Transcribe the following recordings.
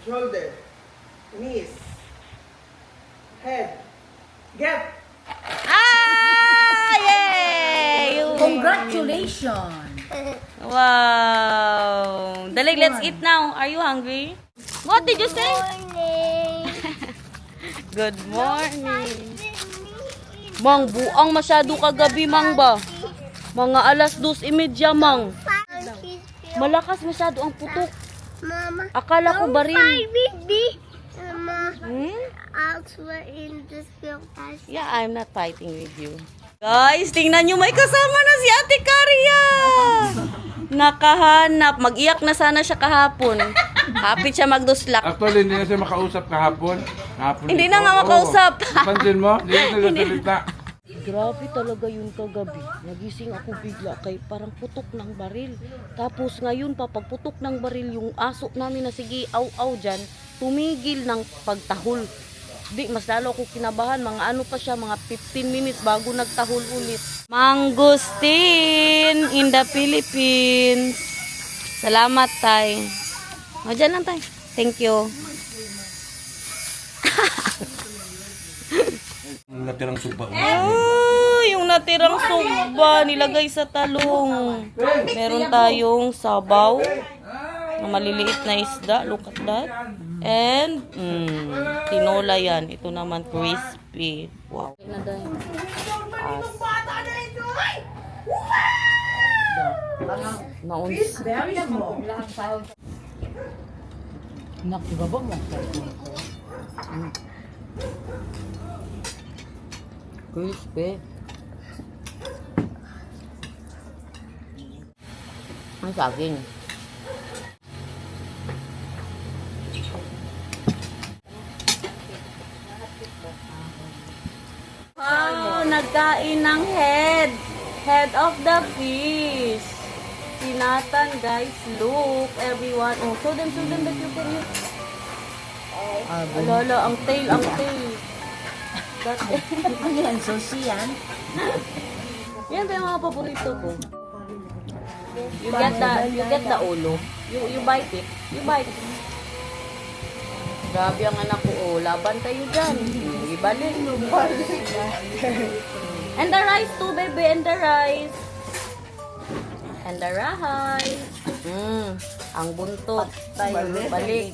shoulder, knees, head. Get! Ah! Yay! Congratulations! Wow! Dali, let's eat now. Are you hungry? What did you say? Good morning. Mang, buang masyado kagabi, Mang ba? Mga alas 2:30, Mang. Malakas masyado ang putok. Mama, Akala ko baril. baby. Mama, Hmm? elsewhere in this film. Yeah, I'm not fighting with you. Guys, tingnan nyo, may kasama na si Ate Caria. Nakahanap. Mag-iyak na sana siya kahapon. Happy siya magduslak. Actually, hindi na siya makausap kahapon. Hindi na nga makausap. Pansin mo? Hindi na nagsalita. Grabe talaga yun kagabi. Nagising ako bigla kay parang putok ng baril. Tapos ngayon pa, pagputok ng baril, yung aso namin na sige, aw-aw dyan, tumigil ng pagtahol. Di, mas lalo ako kinabahan. Mga ano pa siya, mga 15 minutes bago nagtahol ulit. Mangustin in the Philippines. Salamat, Tay. O, dyan lang, Tay. Thank you. Natirang suba. Oh, yung natirang sugba nilagay sa talong. Meron tayong sabaw na maliliit na isda. Look at that. And tinola yan. Ito naman crispy. Wow. Nauns. Nakibaba mo. Crispy. Ang saging. Wow, nagkain ng head. Head of the fish. Sinatan, guys. Look, everyone. Oh, show them that you can eat. Alala, ang tail. Ano yan? Sushi yan? Yan ba yung mga paborito ko? You get the ulo. You bite it. Grabe ang anak ko. Oh, laban tayo dyan. Ibalik. And the rice too, baby. And the rice. Ang buntot. Balik.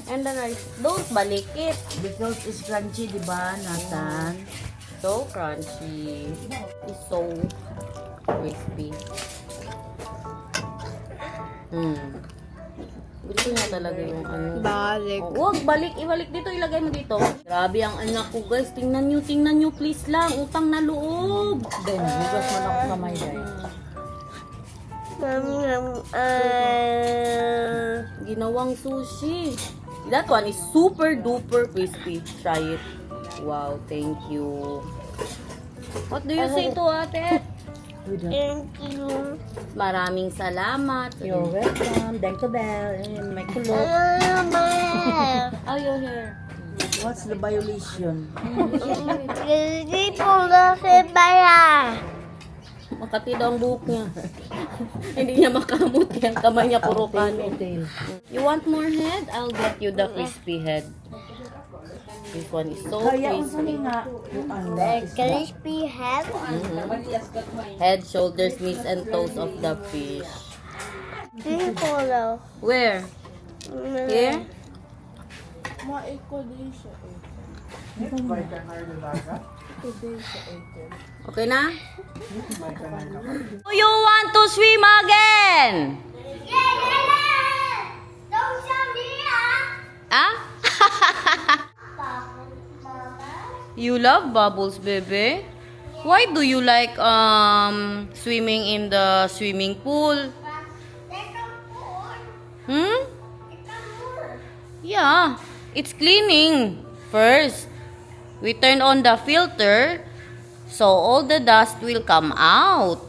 And the rice. Don't balik it. Because it's crunchy, di ba, Nathan? So crunchy. It's so crispy. Gusto niya talaga yung ano. Balik. Oh, wag, ibalik dito, ilagay mo dito. Grabe ang anak ko, guys. Tingnan nyo, please lang. Utang na loob. Then, hugas mo na ako kamay, guys. Ginawang sushi. That one is super duper crispy. Try it. Wow, thank you. What do you say to ate? Thank you. Maraming salamat. You're welcome. Thank you, Bell. And my kulot. Oh, your hair. What's the violation? Hindi po na si Baya. Makati daw ang buhok niya. Hindi niya makamot yan. Kamay niya puro kanin. Tail. You want more head? I'll get you the crispy head. This one is so Kaya unsa crispy. ni nga yung ano? Crispy head. Head, shoulders, knees, and toes of the fish. Hindi po daw. Where? Here? Okay na? Do you want to swim again? Ah? You love bubbles, baby? Why do you like swimming in the swimming pool? Hmm? Yeah, it's cleaning first. We turn on the filter so all the dust will come out.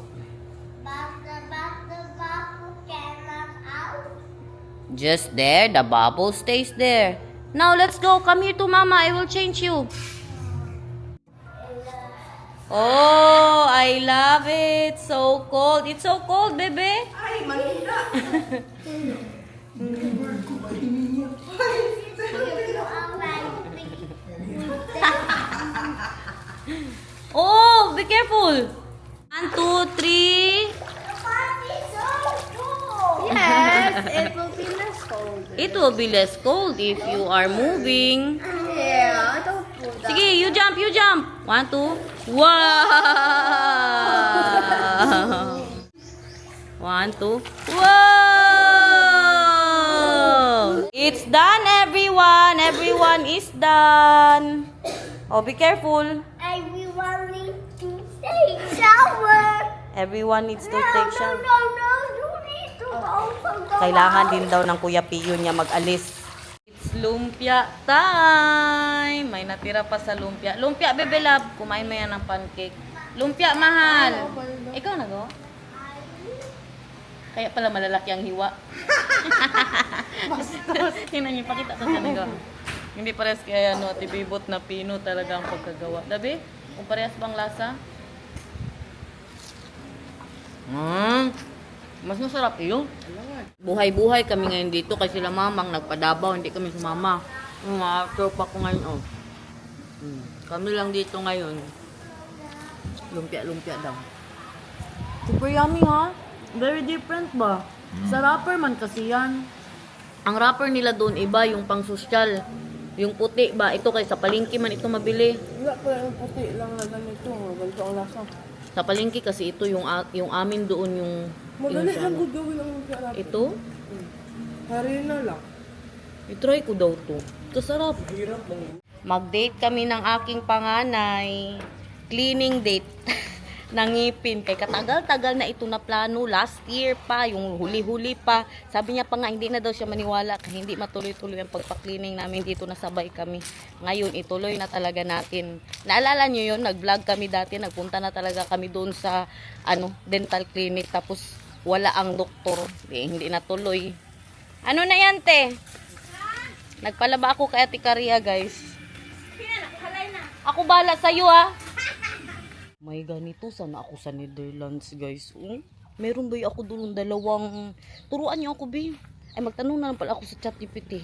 Just there, the bubble stays there. Now let's go. Come here to mama. I will change you. Oh, I love it. So cold. It's so cold, baby. Ay, manila! Oh, be careful. 1, 2, 3. Yes, it will be less cold. It will be less cold if you are moving. Yeah, don't put that. Sige, you jump, you jump. 1, 2. Wow! 1, 2. Wow! It's done, everyone. Everyone is done. Oh, be careful. Everyone needs to take shower. Everyone needs to No, take no, shower. no, no. You need to also go Kailangan out. din daw ng Kuya Pio niya mag-alis. It's lumpia time! May natira pa sa lumpia. Lumpia, bebe love. Kumain mo yan ng pancake. Lumpia, mahal. Ikaw na go? Kaya pala malalaki ang hiwa. Tingnan niyo, pakita ko sa nagawa. Hindi parehas kaya ano, tibibot na pino talaga ang pagkagawa. Dabi, kung parehas bang lasa? Mas masarap yun. Buhay-buhay kami ngayon dito kasi sila mamang nagpadabaw, hindi kami sumama. Yung mga tropa ko ngayon, oh. Kami lang dito ngayon. Lumpia-lumpia daw. Super yummy ha? Very different ba? Sa wrapper man kasi yan. Ang wrapper nila doon iba, yung pang sosyal. Yung puti ba? Ito kay sa palengke man ito mabili. Wala pa yung puti lang na ganito. Ganito ang lasa. Sa palengke kasi ito yung amin doon yung Madali sa lang ano. ko gawin ang sarap. Ito? Harina lang. I-try ko daw to. Ito sarap. Hirap lang. Mag-date kami ng aking panganay. Cleaning date. Nangipin. Kay katagal-tagal na ito na plano. Last year pa. Yung huli-huli pa. Sabi niya pa nga, hindi na daw siya maniwala. Kaya hindi matuloy-tuloy ang pagpa-cleaning namin dito. Nasabay kami. Ngayon, ituloy na talaga natin. Naalala niyo yun? Nag-vlog kami dati. Nagpunta na talaga kami doon sa dental clinic. Tapos, wala ang doktor. Hindi natuloy. Ano na yan, te? Nagpalaba ako kay Ate Karia, guys. Ako bala sa'yo, ha? May ganito, sana ako sa Netherlands, guys. Meron ba ako doon dalawang... Turuan niyo ako, Bi. Ay, magtanong na lang pala ako sa ChatGPT.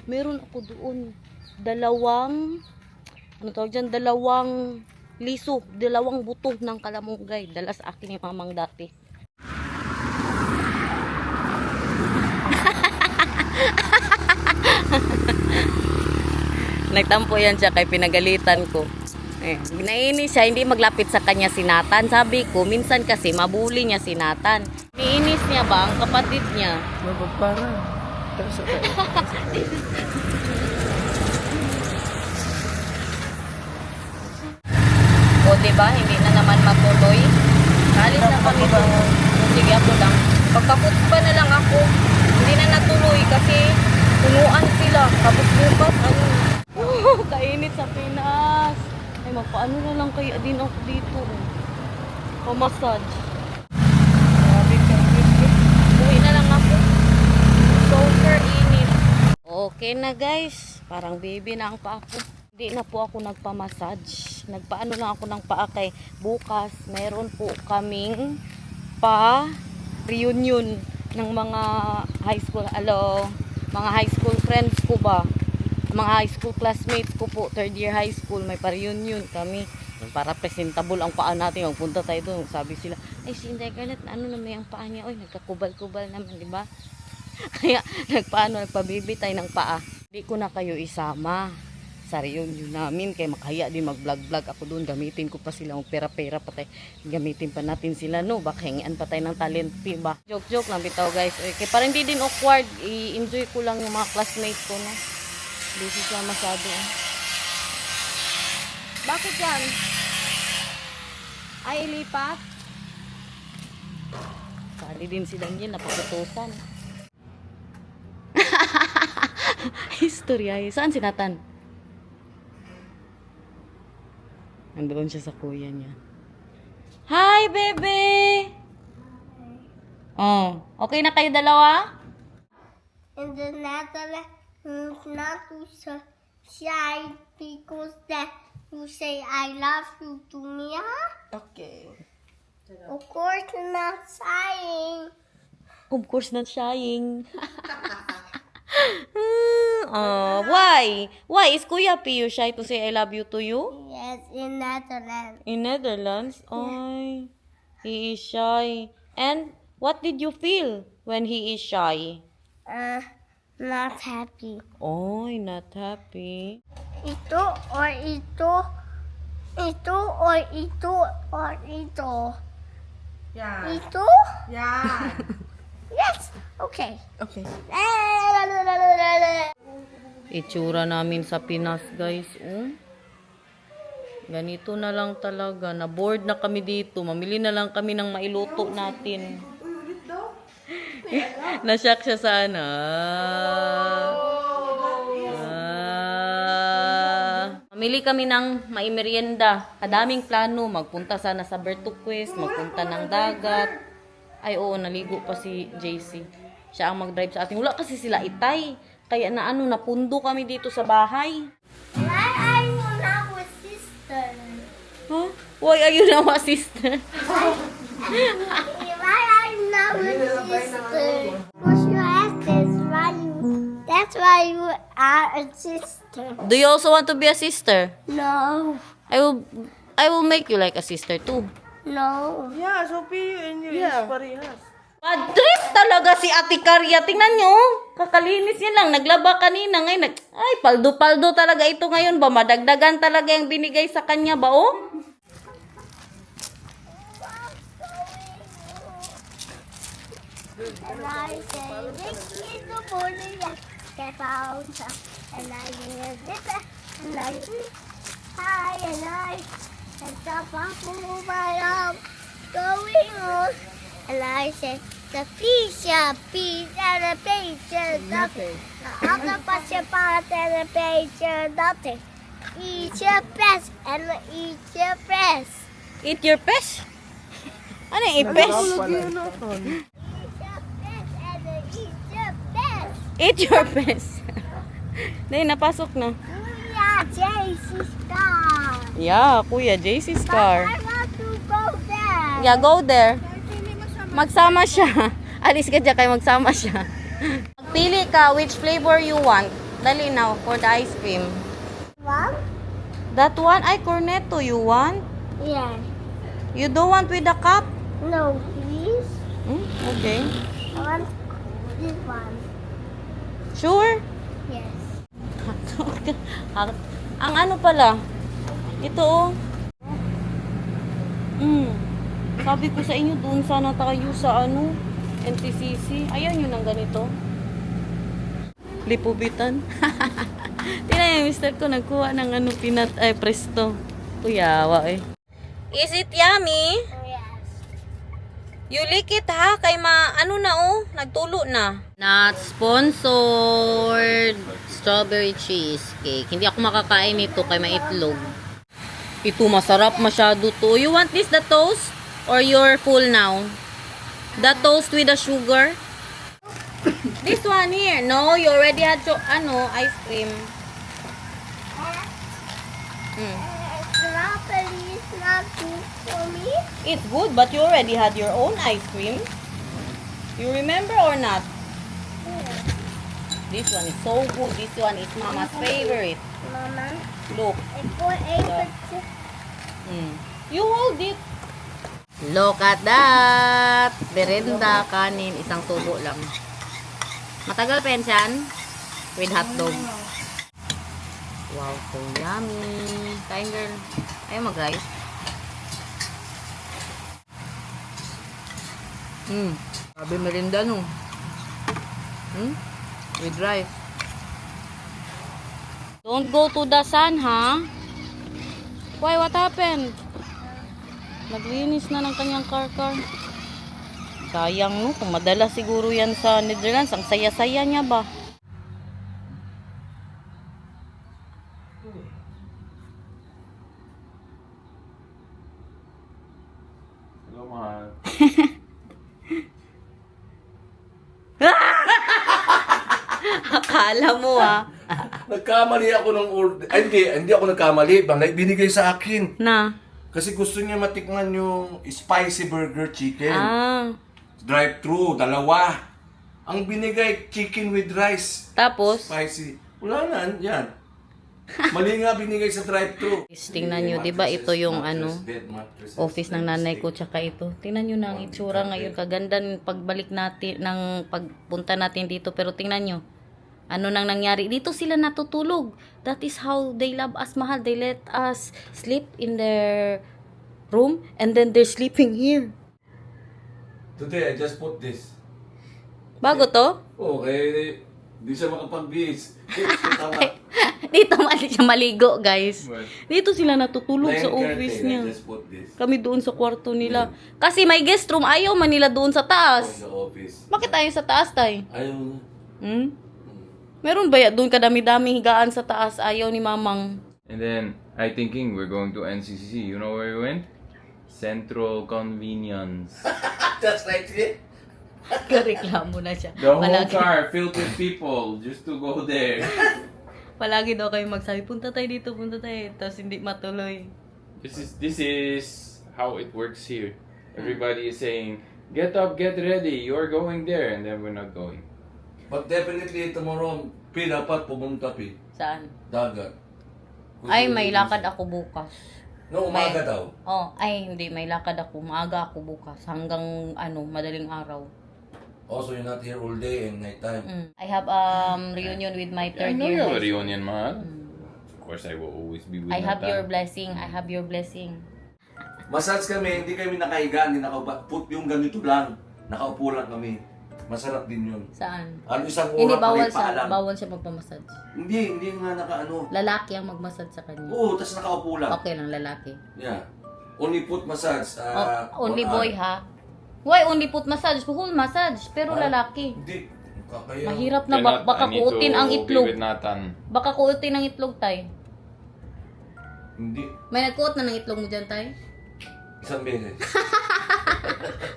Meron ako doon dalawang... Ano tawag dyan? Dalawang liso. Dalawang buto ng kalamunggay. Dala sa akin ni mamang dati. Nagtampo yan siya kay pinagalitan ko. Naiinis siya, hindi maglapit sa kanya si Nathan. Sabi ko, minsan kasi mabuli niya si Nathan. Niinis niya ba ang kapatid niya? Mapagpara. O diba, hindi na naman matuloy. Kalis na kami doon. Sige ako lang. Pagkapot pa na lang ako. Hindi na natuloy kasi punuan sila. Tapos bukas, kainit sa Pinas. Ay, magpaano na lang kaya din ako dito. Pamassage. Grabe ka. Uwi na lang ako. Super init. Okay na guys. Parang baby na ang paa ko. Hindi na po ako nagpamassage. Nagpaano lang ako ng paa kay bukas. Meron po kaming reunion ng mga high school. Mga high school friends ko ba? Mga high school classmates ko po, third year high school, may pa-reunion kami. Para presentable ang paa natin. Magpunta tayo doon. Sabi sila, ay si Inday Garnet, ano naman ang paa niya? Oy, nagkakubal-kubal naman, di ba? Kaya nagpa-baby tayo ng paa. Hindi ko na kayo isama sa reunion namin. Kaya makaya din mag-vlog-vlog ako doon. Gamitin ko pa sila, pera-pera pa tayo. Gamitin pa natin sila, no? Baka hingian pa tayo ng talent fee ba? Joke-joke lang bitaw guys. Okay, para hindi din awkward, i-enjoy ko lang yung mga classmates ko, no? Hindi siya masyado. Bakit yan? Ay, ilipat? Sali din si Daniel, napakutusan. Istorya. Saan si Nathan? Nandoon siya sa kuya niya. Hi, bebe! Oh, okay na kayo dalawa? And the Netherlands is not to shy because that you say I love you to me, huh? Okay. Of course not shying. Of course not shying. shy? Why is Kuya Pio shy to say I love you to you? Yes, in Netherlands. In Netherlands? Ay, he is shy. And what did you feel when he is shy? Not happy. Oy, not happy. Ito or ito. Ito or ito or ito. Yan. Ito? Yan. Yes. Okay. Okay. Itsura namin sa Pinas, guys. Ganito na lang talaga. Na-bored na kami dito. Mamili na lang kami ng mailuto natin. Nasyak siya sana. Mamili kami ng maimerienda. Kadaming plano. Magpunta sana sa Bertuquist. Magpunta ng dagat. Ay, oo, naligo pa si JC. Siya ang mag-drive sa atin. Wala kasi sila itay. Kaya napundo kami dito sa bahay. Why are you not with sister? Huh? Why are you now a sister? Why are you not with sister? Because you ask this why you. That's why you are a sister. Do you also want to be a sister? No. I will make you like a sister too. No. Yeah, so Pio and you is parehas. Bad trip talaga si Ate Karya. Tingnan nyo. Kakalinis niya lang. Naglaba kanina. Ngayon, ay, paldo-paldo talaga ito ngayon ba? Madagdagan talaga yung binigay sa kanya ba, oh? And I say, Ricky in the morning, get out. And I hear this, and I hi, and I the bubble my arm going on. And I say, the pizza, the pizza, nothing. The other pizza part and the pizza, nothing. Eat your best and eat your best. Eat your fish? Ano yung ipes? Eat your best and eat your best. Eat your fish. Dahil, napasok na. Yeah, JC's car. Yeah, Kuya, JC's car. I want to go there. Yeah, go there. Magsama siya. Alis ka dyan kayo, magsama siya. Pili ka which flavor you want. Dali now for the ice cream. What? That one, ay, cornetto, you want? Yeah. You don't want with the cup? No, please. Okay. I want this one. Sure? Yes. Ang ano pala? Ito, oh. Sabi ko sa inyo, doon sana tayo sa NTCC. Ayaw nyo ng ganito. Lipubitan. Tingnan yung mister ko, nagkuha ng presto. Kuyawa eh. Is it yummy? Yes. You lick it ha, kay nagtulo na. Not sponsored strawberry cheesecake. Hindi ako makakain nito kay maitlog. Ito masarap masyado to. You want this, the toast? Or you're full now? The toast with the sugar? This one here. No, you already had ice cream. Strawberry is not good for me. It's good, but you already had your own ice cream. You remember or not? This one is so good. This one is Mama's favorite. Mama, Look. if we're able to... You hold it. Look at that. Berenda, kanin, isang tubo lang. Matagal pa yan siyan? With hotdog. Wow, so yummy. Kain girl. Ayaw mag-rice. Sabi merinda no. With rice. Don't go to the sun, ha? Why, what happened? Naglinis na ng kanyang car. Sayang no, kung madala siguro yan sa Netherlands, ang saya-saya niya ba? Hello, mahal. Akala mo Nagkamali ako ng order. Ay, hindi ako nagkamali. Binigay sa akin. Na? Kasi gusto niya matikman yung spicy burger chicken. Drive-thru, dalawa. Ang binigay, chicken with rice. Tapos? Spicy. Wala na, yan. Mali nga binigay sa drive-thru. Tingnan nyo, di ba ito yung office ng nanay ko tsaka ito. Tingnan nyo na ang itsura ngayon. Kaganda ng pagbalik natin, ng pagpunta natin dito. Pero tingnan nyo, ano nang nangyari. Dito sila natutulog. That is how they love us, mahal. They let us sleep in their room and then they're sleeping here. Today, I just put this. Bago to? Okay, di siya makapag-bis. Tama. Dito mali siya maligo, guys. Dito sila natutulog sa Line office curtain, niya. I just put this. Kami doon sa kwarto nila. Kasi may guest room, ayaw man nila doon sa taas. Sa office. Bakit tayo sa taas, tay? Ayaw na. Hmm? Meron ba ya doon kadami-dami higaan sa taas, ayaw ni mamang. And then I thinking we're going to NCCC. You know where we went? Central Convenience. That's right, eh? Kareklamo na siya. The whole Palagi, car filled with people just to go there. palagi daw kayo magsabi, punta tayo dito, punta tayo. Tapos hindi matuloy. This is how it works here. Everybody is saying, "Get up, get ready. You are going there," and then we're not going. But definitely tomorrow, Pi, dapat pumunta, Pi. Saan? Dagat. Ay, may lakad ako bukas. No, umaga daw. Oh, ay hindi, may lakad ako. Maaga ako bukas. Hanggang madaling araw. Also, you're not here all day and night time. I have reunion with my I third know year. you have a high school. reunion, mahal. Of course, I will always be with I have Nathan. your blessing. I have your blessing. Massage kami, hindi kami nakahiga, hindi put yung ganito lang. Nakaupo lang kami. Masarap din yun. Saan? Ano isang Hindi oras, bawal maliit pa siya, lang. bawal siya magpamassage. Hindi nga nakaano. Lalaki ang magmassage sa kanya. Oo, tas nakaupo lang. Okay lang, lalaki. Yeah. Only foot massage. Only 1 boy hour. ha? Why only put massage? Full massage, pero Ah, lalaki. Hindi. Kakaya. Mahirap na Cannot, baka I need kuutin to ang be itlog. with Nathan. Baka kuutin ang itlog, tay. Hindi. May nagkuot na ng itlog mo dyan, tay? Isang beses.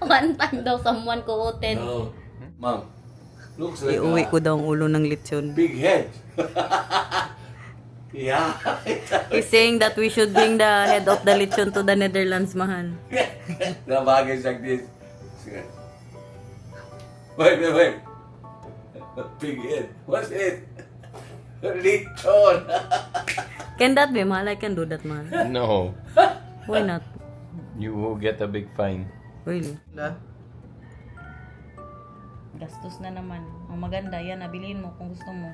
One time daw someone kuutin. No. Ma'am. Looks like Iuwi ko daw ang ulo ng lechon. big head. Yeah. He's saying that we should bring the head of the lechon to the Netherlands, mahan. Na bagay like this. Wait. Big head. What's it? Lechon. Can that be, mahal? I can do that, mahal. No, Why not? you will get a big fine. Really? Gastos na naman. Ang maganda, yan, nabilihin mo kung gusto mo.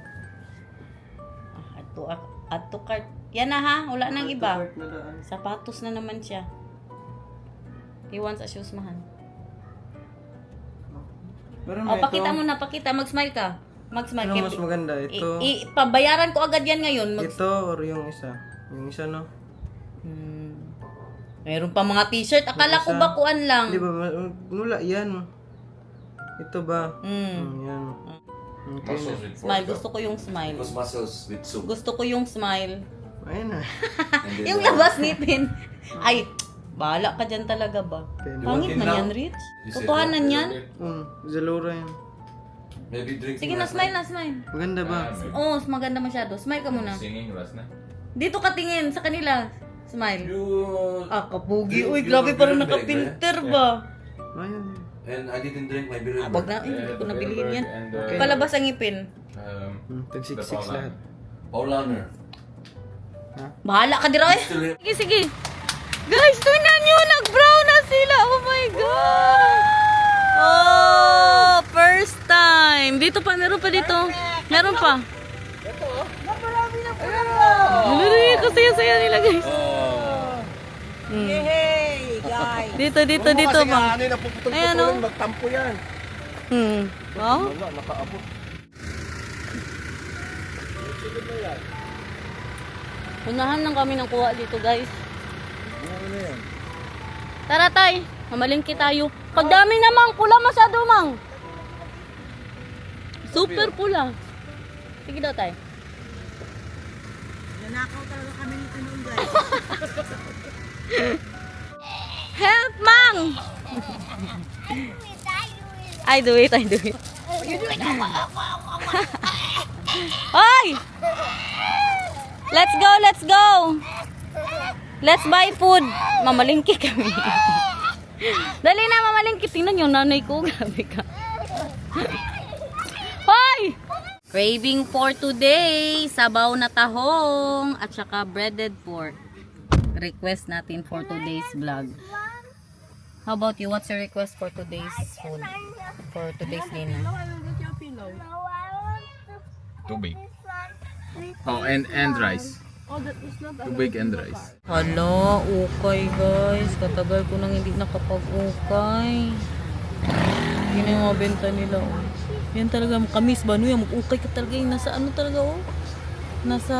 Add to cart. Yan na ha, wala nang iba. Sapatos na naman siya. He wants a shoes, mahal. Pero O, pakita mo na, pakita. Mag-smile ka. Mag-smile. Ano mas maganda? Ito? Pabayaran ko agad yan ngayon. Ito or yung isa? Yung isa, no? Meron pa mga t-shirt. Akala ko ba kuan lang? Di ba? Wala, yan. Ito ba? Yan. Okay. Muscles with Smile. pork Gusto ko yung smile. Those muscles with soup. Gusto ko yung smile. Ayun na. And then, Yung labas ngipin. Ay, bahala ka dyan talaga ba? Pangit want na it yan, now? Rich. You said Totohanan that. yan. Zalora yan. Maybe drink. Sige na, smile na, smile. Maganda ba? Oo, maganda masyado. Smile ka muna. Singing last night. Dito ka tingin sa kanila. Smile. You... Ah, kapugi. You- Uy, you grabe know parang Bilderberg, nakapinter ba? Ayun. And I didn't drink my beer. Abag na, hindi ko nabilihin yan. And Palabas ang ngipin. Tag-6-6 lahat. Paulaner. Bahala ka dira eh. Still Sige, sige. Guys, tingnan nyo, nag-brown na sila. Oh my God. Oh, first time. Dito pa, meron pa dito. Meron pa. Ito, marami na po. Kasaya-saya nila, guys. Hey, guys. Dito, bang. Ayan, oh. Magtampo yan. Oh. Wala, nakaabot. Unahan lang kami ng kuha dito, guys. Tara, tay. Mamalingki tayo. Pagdami namang pula masyado, mang. Super pula. Sige daw, tay. Nanakaw talaga kami nito noon, guys. Help, mang! I do it. Hoy! Let's go! Let's buy food. Mamalingki kami. Dali na, mamalingki. Tingnan yung nanay ko. Grabe ka. Hoy! Craving for today, sabaw na tahong at saka breaded pork. Request natin for today's vlog. How about you? What's your request for today's food? For today's dinner? No, I want Tubig. this Oh, and rice. Tubig and rice. Hala, ukay guys. Katagal ko nang hindi nakapag-ukay. Yun yung mga benta nila. Oh. Yan talaga, kamis ba? Ano yan? Mag-ukay ka talaga yung nasa ano talaga oh. Nasa,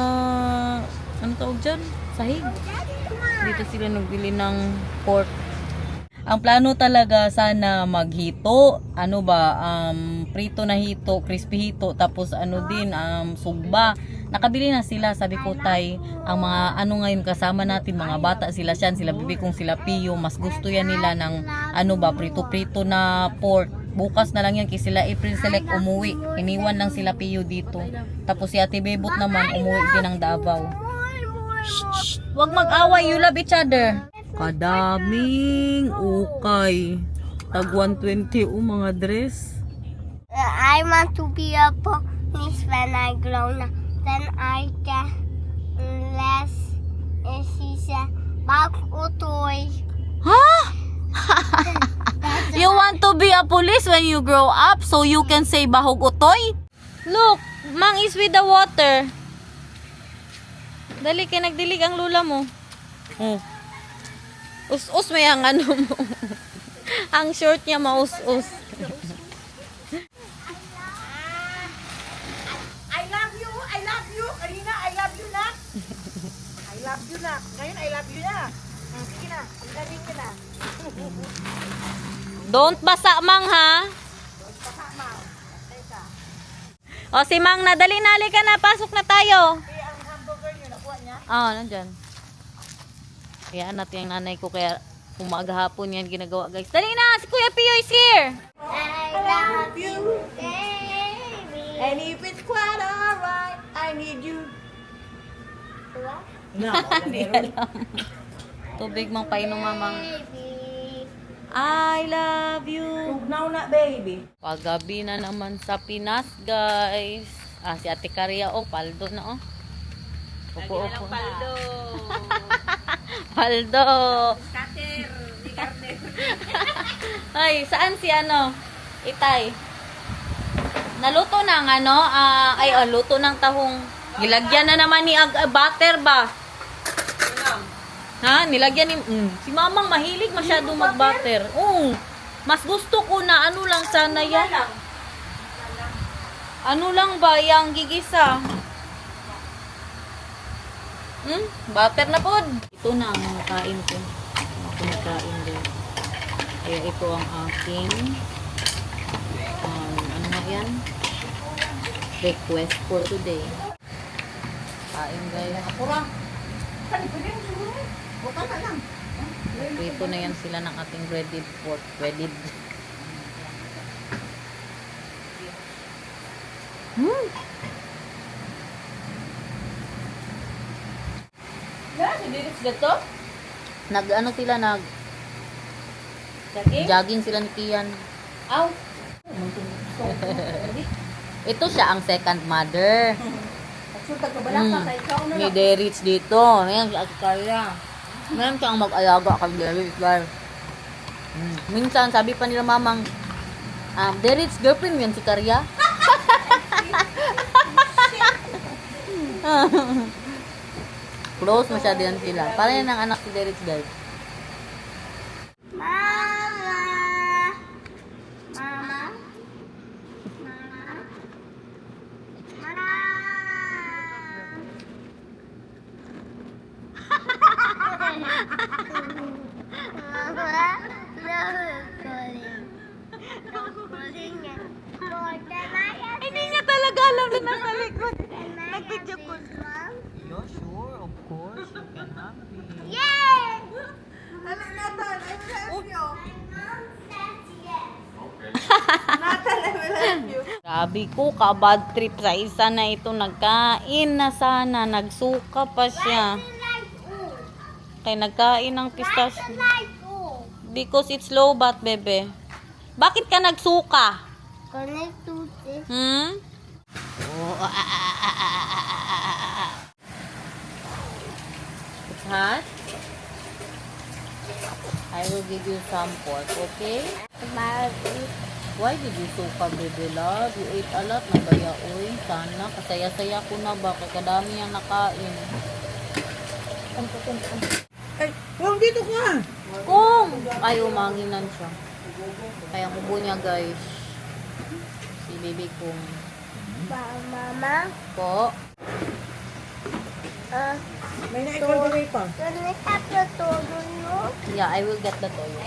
ano tawag dyan? Sahig. Dito sila nagbili ng pork. Ang plano talaga sana maghito, ano ba, prito na hito, crispy hito, tapos ano din, sugba. Nakabili na sila, sabi ko tay, ang mga ano ngayon kasama natin, mga bata sila siyan, sila bibi kong sila Pio, mas gusto yan nila ng ano ba, prito-prito na pork. Bukas na lang yan kasi sila April Select umuwi. Iniwan lang sila Pio dito. Tapos si Ate Bebot naman umuwi din ng Davao. Shh, wag mag-away, you love each other. Kadaming ukay. Tag 120 mga dress. I want to be a police when I grow up. Then I can less she said bag utoy. Huh? You want to be a police when you grow up so you can say bahog utoy? Look, Mang is with the water. Dali kay nagdilig ang lula mo. Oh. Us-us may ang ano mo. Ang short niya maus-us. I love you. I love you. Kanina, I love you na. I love you na. Ngayon, I love you na. Sige na. Ang galing ka na. Don't basa, Mang, ha? O, si Mang, nadali na, halika na. Pasok na tayo. Ang hamburger nyo, nakuha niya. Oo, nandyan. Kaya natin ang nanay ko, kaya umaghapon yan ginagawa, guys. Dali na, si Kuya Pio is here. I love you, baby. And if it's quite alright, I need you. What? No, Hindi alam. Tubig mang painom, mamang. Baby. I love you. Tugnaw na, baby. Paggabi na naman sa Pinas, guys. Si Ate Karia, paldo na, Opo. Paldo. Paldo. Cutter. Di karne. Ay, saan si Itay? Naluto ng luto ng tahong. Nilagyan na naman ni butter ba? Ha? Nilagyan ni... si Mamang mahilig masyado mag-butter. Mas gusto ko na ano lang sana yan. Ano lang ba yung gigisa? Butter na po. Ito na ang kain ko. Ako nakain din. Kaya ito ang aking ano na yan? Request for today. Kain guys. Prito na yan sila ng ating breaded pork. Breaded. Jogging sila ni Kian. Ito siya ang second mother. May Derits dito. Ayan, si Ate Carla. Meron siyang mag-alaga kay Derits, guys. Minsan, sabi pa nila mamang, Derits, girlfriend yun si Carla. Close masyado yan sila. Para yan ang anak si Derits, guys. Mama. Mama. Mama. Hindi niya talaga alam na nasa likod. Nag-video ko. Yeah, sure. Of course. You can have it. Yes! Nathan, I will help you. Nathan, I will help you. Grabe ko, ka-bad trip sa isa na ito. Nagkain na sana. Nagsuka pa siya. Kaya nagkain ng pistachio. Because it's low bat, bebe. Bakit ka nagsuka? Connect to this. It's hot. I will give you some pork, okay? Why did you so baby love? You ate a lot na baya, oy. Sana, kasaya-saya ko na ba? Kadami ang nakain. Ay, huwag dito ka. Kung! Ay, umanginan siya. Kaya kubo niya, guys. Si baby kong. Mama, Po. May na-equal pa. can we have the tono? Yeah, I will get the toyo.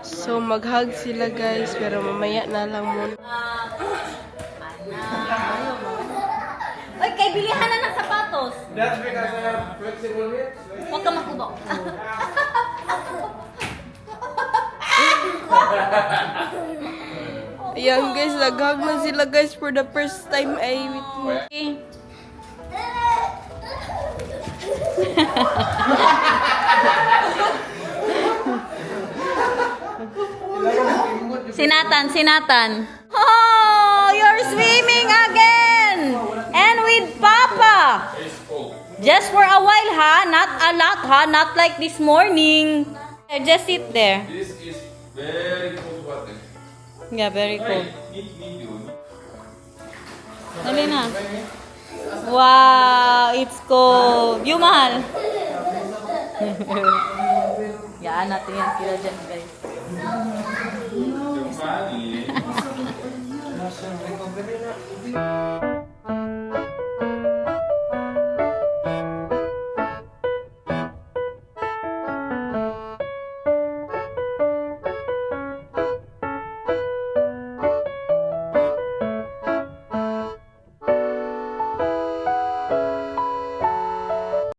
So, mag-hug sila guys, pero mamaya na lang muna. Uy, kay bilihan na ng sapatos. That's because I have flexible hips. Huwag ka makubok. Ayan guys, nag-hug na sila guys for the first time ay with me. Sinatan. Oh, you're swimming again! And with Papa! It's cold. Just for a while, ha? Not a lot, ha? Not like this morning. Just sit there. This is very cold water. Yeah, very cold. Need you. Dali na. Wow, it's cold. Yung mahal. Yaan natin yan sila dyan, guys. You're funny.